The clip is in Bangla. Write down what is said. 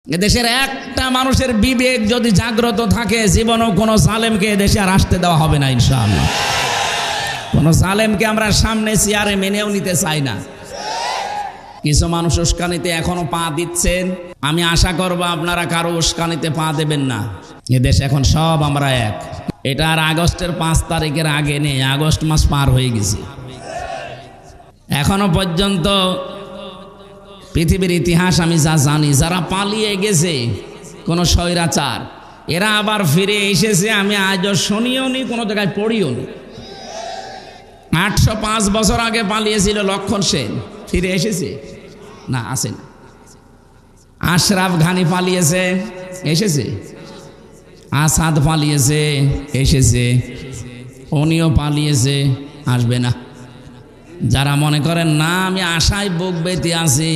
এদেশের একটা মানুষের বিবেক যদি জাগ্রত থাকে, জীবনও কোনো জালেমকে এদেশে আর আসতে দেওয়া হবে না ইনশাআল্লাহ। কোনো জালেমকে আমরা সামনে চেয়ারে মেনেও নিতে চাই না। কিছু মানুষ উস্কানিতে এখনো পা দিচ্ছেন, আমি আশা করব আপনারা কারো উস্কানিতে পা দেবেন না। এদেশ এখন সব আমরা এক। এটা আর আগস্টের 5 তারিখের আগে নেই, আগস্ট মাস পার হয়ে গেছে। এখনো পর্যন্ত পৃথিবীর ইতিহাস আমি যা জানি, যারা পালিয়ে গেছে কোনো স্বৈরাচার, এরা আবার ফিরে এসেছে আমি আজও শুনিও নি, কোনো জায়গায় পড়িও নি। 805 বছর আগে পালিয়েছিল লক্ষণ সেন, ফিরে এসেছে না? আসেন। আশরাফ ঘানি পালিয়েছে, এসেছে। আসাদ পালিয়েছে, এসেছে। উনিও পালিয়েছে, আসবে না। যারা মনে করেন না আমি আশায় বুক বেঁধে আছি,